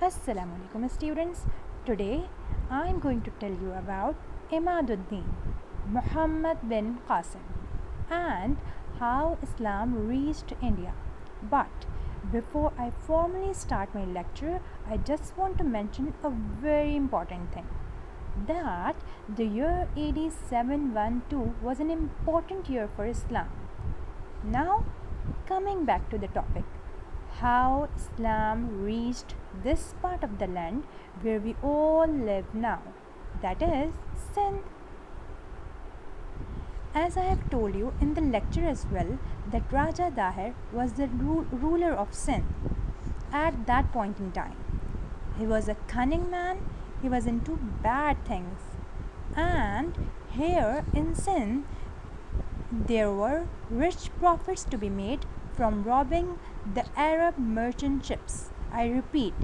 Assalamu alaikum students. Today I am going to tell you about Imaduddin Muhammad bin Qasim and how Islam reached India. But before I formally start my lecture, I just want to mention a very important thing, that the year AD 712 was an important year for Islam. Now, coming back to the topic, how Islam reached this part of the land where we all live now, that is Sindh. As I have told you in the lecture as well, that Raja Dahir was the ruler of Sindh at that point in time. He was a cunning man, he was into bad things, and here in Sindh there were rich profits to be made from robbing the Arab merchant ships. I repeat,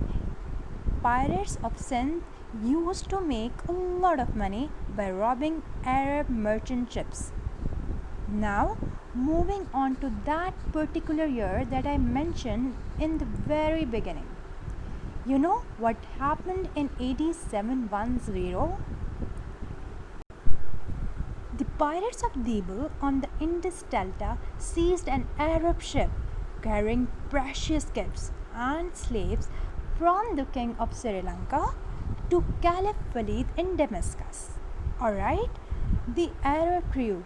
pirates of Sindh used to make a lot of money by robbing Arab merchant ships. Now, moving on to that particular year that I mentioned in the very beginning. You know what happened in AD 710? The pirates of Dibble on the Indus Delta seized an Arab ship carrying precious gifts and slaves from the king of Sri Lanka to Caliph Walid in Damascus. Alright, the Arab crew,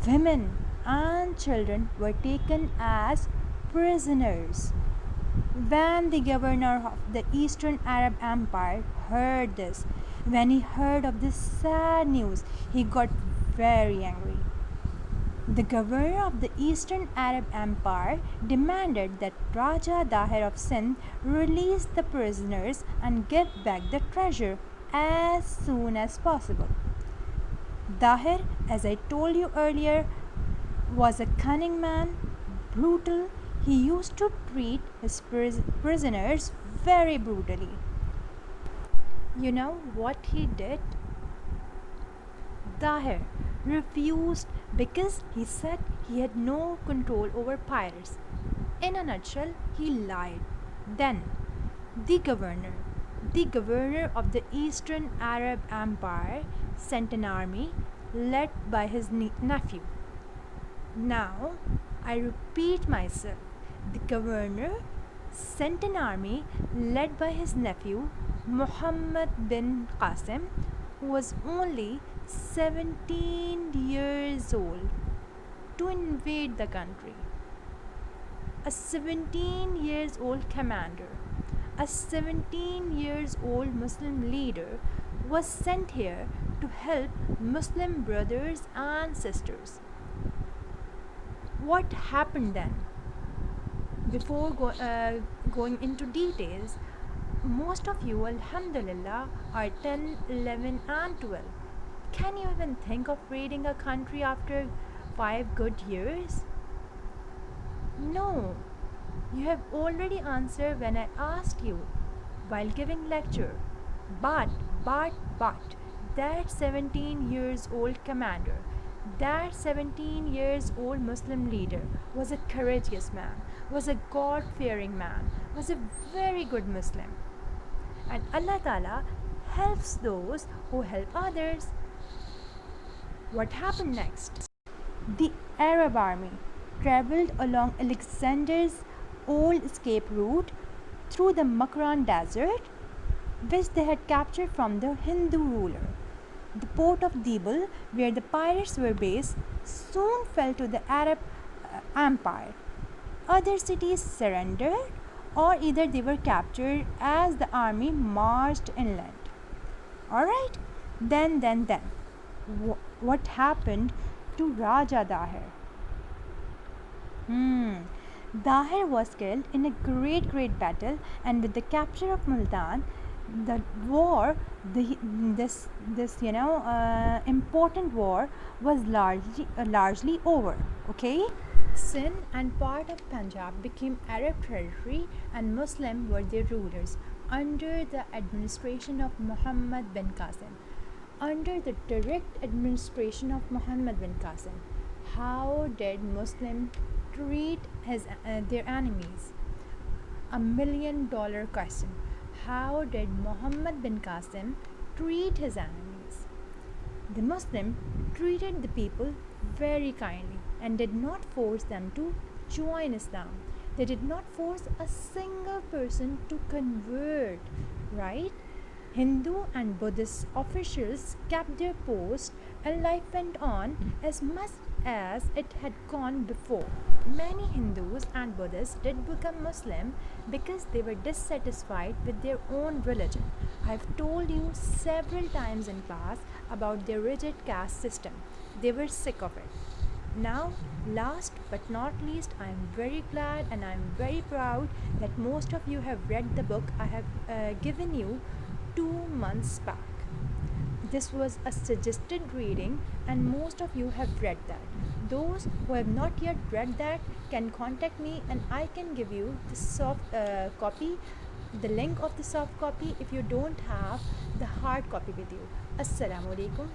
women, and children were taken as prisoners. When the governor of the Eastern Arab Empire heard this, when he heard of this sad news, he got very angry. The governor of the Eastern Arab Empire demanded that Raja Dahir of Sindh release the prisoners and give back the treasure as soon as possible. Dahir, as I told you earlier, was a cunning man, brutal. He used to treat his prisoners very brutally. You know what he did? Dahir refused because he said he had no control over pirates. In a nutshell, he lied. Then, the governor of the Eastern Arab Empire, sent an army led by his nephew. Now, I repeat myself, the governor sent an army led by his nephew, Muhammad bin Qasim, who was only 17 years old, to invade the country. A 17 years old commander, a 17 years old Muslim leader was sent here to help Muslim brothers and sisters. What happened then? Before going into details, most of you, alhamdulillah, are 10, 11 and 12. Can you even think of raiding a country after 5 good years? No. You have already answered when I asked you while giving lecture. But, that 17 years old commander, that 17 years old Muslim leader was a courageous man, was a God-fearing man, was a very good Muslim. And Allah Ta'ala helps those who help others. What happened next? The Arab army travelled along Alexander's old escape route through the Makran desert, which they had captured from the Hindu ruler. The port of Dibble, where the pirates were based, soon fell to the Arab Empire. Other cities surrendered, or either they were captured as the army marched inland. Alright, then. What happened to Raja Dahir? Dahir was killed in a great battle, and with the capture of Multan, the war, important war was largely over. Okay. Sindh and part of Punjab became Arab territory, and Muslim were their rulers under the administration of Muhammad bin Qasim. Under the direct administration of Muhammad bin Qasim, how did Muslim treat their enemies? $1 million question. How did Muhammad bin Qasim treat his enemies? The Muslim treated the people very kindly and did not force them to join Islam. They did not force a single person to convert, right? Hindu and Buddhist officials kept their post and life went on as much as it had gone before. Many Hindus and Buddhists did become Muslim because they were dissatisfied with their own religion. I've told you several times in class about their rigid caste system. They were sick of it. Now, last but not least, I am very glad and I am very proud that most of you have read the book I have given you 2 months back. This was a suggested reading, and most of you have read that. Those who have not yet read that can contact me, and I can give you the soft copy, the link of the soft copy if you don't have the hard copy with you. Assalamu alaikum.